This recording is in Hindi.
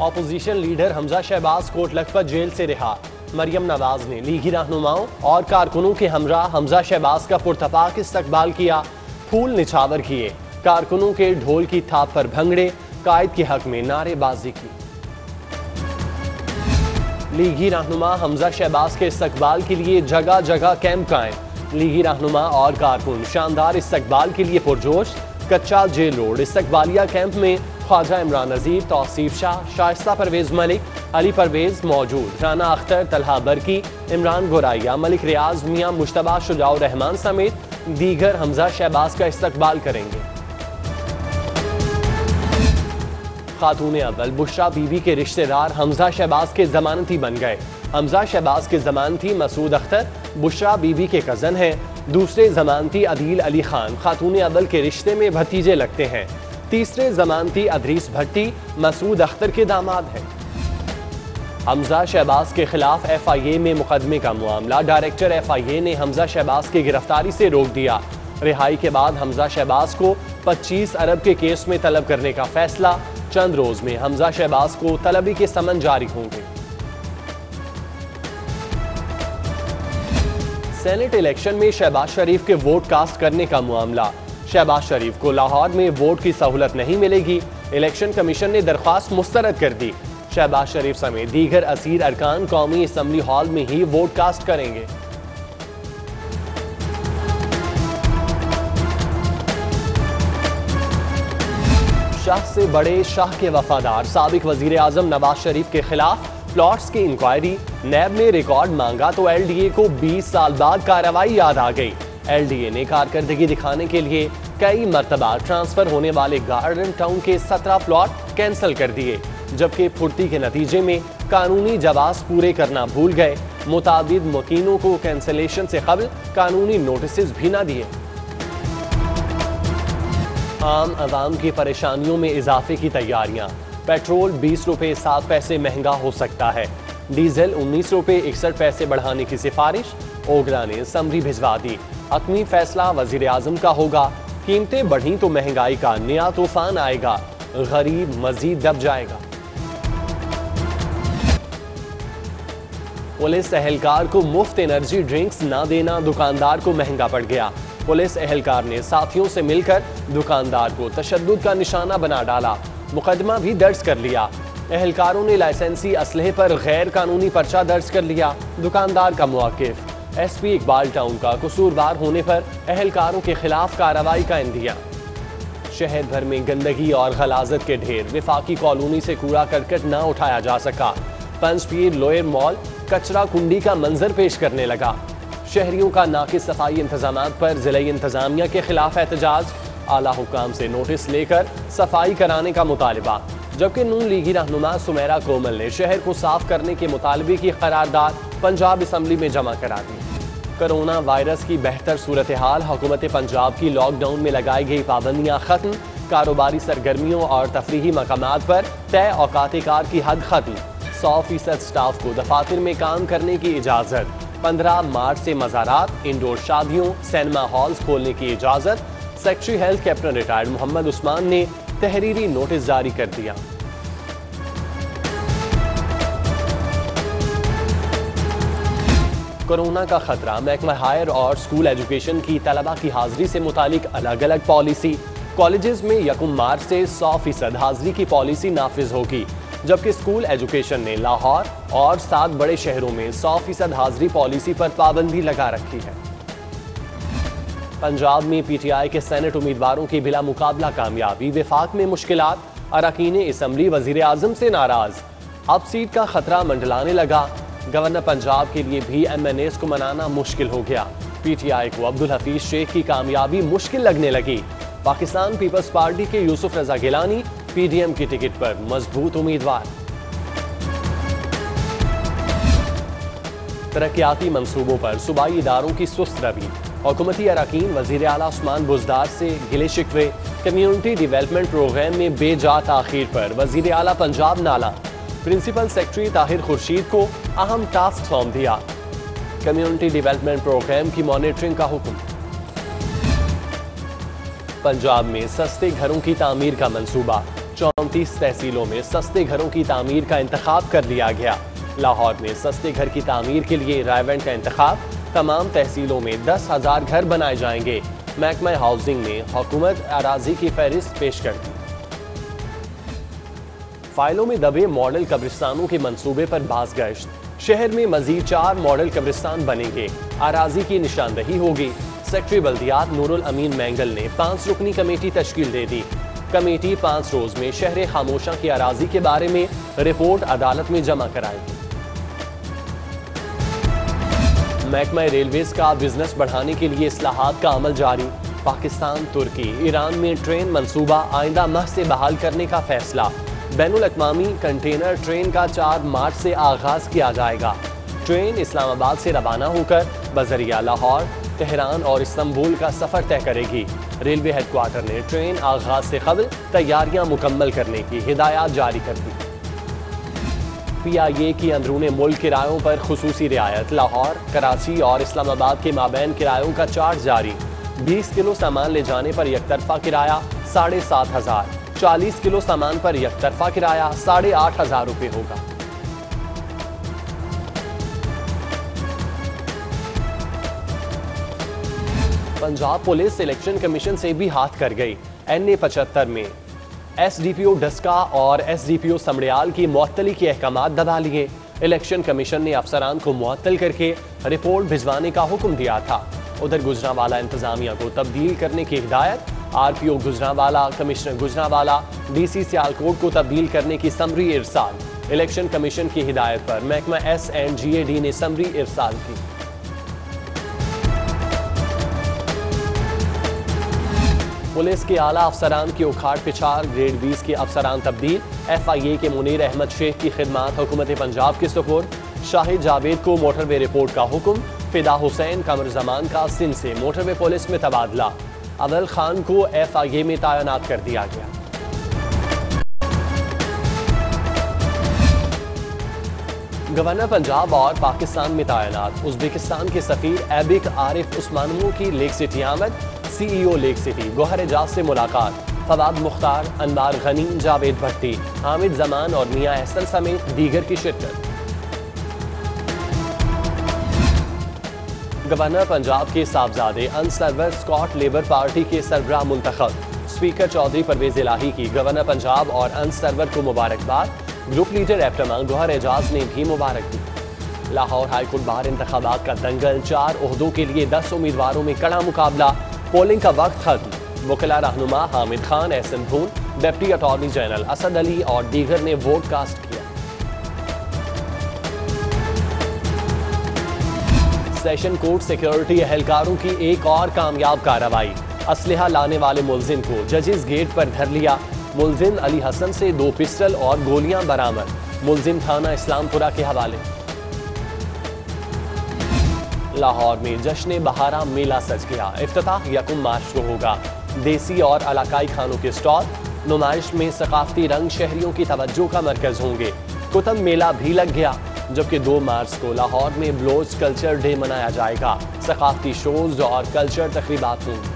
Opposition leader Hamza Shahbaz Kot Lakhpat jail से रिहा। मरियम नवाज ने लीगी रहनुमाओं और कारकुनों के हमरा हमजा शहबाज का पुरतपाक इस्तकबाल किया, फूल निछावर किए, कारकुनों के ढोल की थाप पर भंगड़े, कायद के हक में नारेबाजी की। लीगी रहनुमा हमजा शहबाज के इस्तकबाल के लिए जगह जगह कैंप कायम। लीगी रहनुमा और कारकुन शानदार इस्तकबाल के लिए पुरजोश। कच्चा जेल रोड इस्तकबालिया कैंप में ख्वाजा इमरान नज़ीर, तौसीफ शाह, शाइस्ता परवेज मलिक, अली परवेज मौजूद, राना अख्तर, तलहा बरकी, इमरान गोराइया, मलिक रियाज, मियां मुश्तबा शुजाउर रहमान समेत दीगर हमजा शहबाज का इस्तकबाल करेंगे। खातून अव्वल बुशरा बीबी के रिश्तेदार हमजा शहबाज के जमानती बन गए। हमजा शहबाज के जमानती मसूद अख्तर बुशरा बीबी के कजन हैं। दूसरे जमानती अदील अली खान खातून अव्वल के रिश्ते में भतीजे लगते हैं। तीसरे जमानती अदरीस भट्टी मसूद अख्तर के दामाद हैं। हमजा शहबाज के खिलाफ FIA में मुकदमे का मामला। डायरेक्टर FIA ने हमजा शहबाज की गिरफ्तारी से रोक दिया। रिहाई के बाद हमजा शहबाज को 25 अरब के केस में तलब करने का फैसला। चंद रोज में हमजा शहबाज को तलबी के समन जारी होंगे। सेनेट इलेक्शन में शहबाज शरीफ के वोट कास्ट करने का मामला। शहबाज शरीफ को लाहौर में वोट की सहूलत नहीं मिलेगी। इलेक्शन कमीशन ने दरख्वास्त मुस्तरद कर दी। शहबाज शरीफ समेत दीगर असीर अरकान कौमी असम्बली हॉल में ही वोट कास्ट करेंगे। शाह से बड़े, शाह के वफादार साबिक वजीर आजम नवाज शरीफ के खिलाफ प्लॉट्स की इंक्वायरी। नैब ने रिकॉर्ड मांगा तो LDA को 20 साल बाद कार्रवाई याद आ गई। LDA ने कारकर्दगी दिखाने के लिए कई मरतबा ट्रांसफर होने वाले गार्डन टाउन के 17 प्लॉट कैंसिल कर दिए, जबकि फुर्ती के नतीजे में कानूनी जवाब पूरे करना भूल गए। मुताबिद मकीनों को कैंसिलेशन से कबल कानूनी नोटिस भी न दिए। आम आवाम की परेशानियों में इजाफे की तैयारियां। पेट्रोल 20 रुपए 7 पैसे महंगा हो सकता है। डीजल 19 रुपए 61 पैसे बढ़ाने की सिफारिश। ओगरा ने समरी भिजवा दी। हतमी फैसला वजीर आजम का होगा। कीमतें बढ़ी तो महंगाई का नया तूफान आएगा, गरीब मजीद दब जाएगा। पुलिस एहलकार को मुफ्त एनर्जी ड्रिंक्स ना देना दुकानदार को महंगा पड़ गया। पुलिस एहलकार ने साथियों से मिलकर दुकानदार को तशद्दुद का निशाना बना डाला। मुकदमा भी दर्ज कर लिया। एहलकारों ने लाइसेंसी असलहे पर गैर कानूनी पर्चा दर्ज कर लिया। दुकानदार का मौक़िफ़। SP इकबाल टाउन का कसूरवार होने पर एहलकारों के खिलाफ कार्रवाई का इंदिया। शहर भर में गंदगी और गलाजत के ढेर। विफाकी कॉलोनी से कूड़ा करकट न उठाया जा सका। पंचपीर लोयर मॉल कचरा कुंडी का मंजर पेश करने लगा। शहरियों का नाकिस सफाई इंतजामात पर जिला इंतजामिया के खिलाफ एहतजाज। आला हुकाम से नोटिस लेकर सफाई कराने का मुतालबा। जबकि नून लीगी रहनुमा सुमेरा कोमल ने शहर को साफ करने के मुतालबे की करारदाद पंजाब असम्बली में जमा करा दी। कोरोना वायरस की बेहतर सूरत हाल। हुकूमत पंजाब की लॉकडाउन में लगाई गई पाबंदियां खत्म। कारोबारी सरगर्मियों और तफरीही मकामात पर तय औकात कार की हद खत्म। 100% स्टाफ को दफातर में काम करने की इजाज़त। 15 मार्च से मज़ारात, इंडोर शादियों, सिनेमा हॉल्स खोलने की इजाज़त। Secretary health captain retired Mohammad Usman ने तहरीरी नोटिस जारी कर दिया। कोरोना का खतरा। महकमा हायर और स्कूल एजुकेशन की तलबा की हाजिरी से मुतालिक अलग अलग पॉलिसी। कॉलेजेस में 1 मार्च से 100% हाजिरी की पॉलिसी नाफिज होगी, जबकि स्कूल एजुकेशन ने लाहौर और 7 बड़े शहरों में 100% हाजिरी पॉलिसी पर पाबंदी लगा रखी है। पंजाब में PTI के सेनेट उम्मीदवारों की बिला मुकाबला कामयाबी। विफाक में मुश्किलात। अरकान असम्बली वजीर आजम से नाराज। अब सीट का खतरा मंडलाने लगा। गवर्नर पंजाब के लिए भी MNAs को मनाना मुश्किल हो गया। PTI को अब्दुल हफीज शेख की कामयाबी मुश्किल लगने लगी। पाकिस्तान पीपल्स पार्टी के यूसुफ रजा गिलानी PDM की टिकट पर मजबूत उम्मीदवार। तरक्याती मंसूबों पर सूबाई इदारों की सुस्त रवि। हुकूमती अरकान वजीर आला उस्मान बुज़दार से गिले शिकवे। कम्युनिटी डेवलपमेंट प्रोग्राम में बेजा ताखीर पर वजीर आला पंजाब नाला। प्रिंसिपल सेक्रेटरी ताहिर खुर्शीद को अहम टास्क सौंप दिया। कम्युनिटी डेवलपमेंट प्रोग्राम की मॉनिटरिंग का हुक्म। पंजाब में सस्ते घरों की तामीर का मंसूबा। 34 तहसीलों में सस्ते घरों की तामीर का इंतखाब कर लिया गया। लाहौर में सस्ते घर की तामीर के लिए रायवेंट का इंतखाब, तमाम तहसीलों में 10,000 घर बनाए जाएंगे। महकमा हाउसिंग ने हुकूमत अराजी की फहरिस्त पेश कर दी। फाइलों में दबे मॉडल कब्रिस्तानों के मंसूबे पर बाज़गश्त। शहर में मजीद 4 मॉडल कब्रिस्तान बनेंगे। अराजी की निशानदही होगी। सेक्रेटरी बल्दियात नूरुल अमीन मैंगल ने 5 रुकनी कमेटी तश्कील दे दी। कमेटी 5 रोज में शहर खामोशा की अराजी के बारे में रिपोर्ट अदालत में जमा कराएगी। महकमा रेलवेज का बिजनेस बढ़ाने के लिए इस्लाहात का अमल जारी। पाकिस्तान, तुर्की, ईरान में ट्रेन मंसूबा आइंदा माह से बहाल करने का फैसला। बैनुल अक़वामी कंटेनर ट्रेन का 4 मार्च से आगाज किया जाएगा। ट्रेन इस्लामाबाद से रवाना होकर बजरिया लाहौर, तेहरान और इस्तांबुल का सफर तय करेगी। रेलवे हेडक्वार्टर ने ट्रेन आगाज से कबल तैयारियां मुकम्मल करने की हिदायत जारी कर दी। PIA की अंदरूने मुल्क किरायों पर खुसूसी रियायत। लाहौर, कराची और इस्लामाबाद के माबैन किरायों का चार्ज जारी। 20 किलो सामान ले जाने पर यकतरफा किराया 7,500। 40 किलो सामान पर यकतरफा किराया 8,500 रुपये होगा। पंजाब पुलिस इलेक्शन कमीशन से भी हाथ कर गई। NA 75 में SDPO डस्का और SDPO समड़ियाल की मुअत्तली के अहकामात दबा लिए। इलेक्शन कमीशन ने अफसरान को मुअत्तल करके रिपोर्ट भिजवाने का हुक्म दिया था। उधर गुजरांवाला इंतजामिया को तब्दील करने की हिदायत। RPO Gujranwala, commissioner Gujranwala, DC Sialkot को तब्दील करने की समरी इरसाल। इलेक्शन कमीशन की हिदायत पर महकमा SNGAD ने समरी इरसाल की। पुलिस के आला अफसरान की उखाड़ पिछाड़, ग्रेड 20 के अफसरान तब्दील। FIA के मुनीर अहमद शेख की खिदमात हुकूमत पंजाब के सुपुर्द। शाहिद जावेद को मोटरवे रिपोर्ट का हुक्म। फिदा हुसैन कमर जमान का सिंध से मोटरवे पुलिस में तबादला। अवल खान को FIA में तैनात कर दिया गया। गवर्नर पंजाब और पाकिस्तान में तैनात। उज्बेकिस्तान के सफीर एबिक आरिफ उस्मानोव की लेक सिटी आमद। CEO lake city Gohar Ejaz से मुलाकात। फवाद मुख्तार, अनवार गनी, जावेद भट्टी, हामिद जमान और मियां एहसन समेत दीगर की शिरकत। गवर्नर पंजाब के साहबजादे अनसरवर स्कॉट लेबर पार्टी के सरबराह मुंतखब। स्पीकर चौधरी परवेज इलाही की गवर्नर पंजाब और अनसरवर को मुबारकबाद। Group leader APTMA Gohar Ejaz ने भी मुबारक दी। लाहौर हाईकोर्ट बार इंतखाबात का दंगल। 4 ओहदों के लिए 10 उम्मीदवारों में कड़ा मुकाबला। पोलिंग का वक्त खत्म। वकीला रहनुमा हामिद खान, एहसन भून, deputy attorney general Asad Ali और दीगर ने वोट कास्ट किया। सेशन कोर्ट सिक्योरिटी एहलकारों की एक और कामयाब कार्रवाई। असलहा लाने वाले मुलजिम को जजेस गेट पर धर लिया। मुलजिम अली हसन से 2 पिस्टल और गोलियां बरामद। मुलजिम थाना इस्लामपुरा के हवाले। लाहौर में जश्न बहारा मेला सज गया। इफ्तिताह 1 मार्च को होगा। देसी और इलाकाई खानों के स्टॉल, नुमाइश में सकाफती रंग शहरियों की तवज्जो का मरकज होंगे। कुतुब मेला भी लग गया। जबकि 2 मार्च को लाहौर में ब्लोच कल्चर डे मनाया जाएगा। सकाफती शोज और कल्चर तकरीबात होंगी।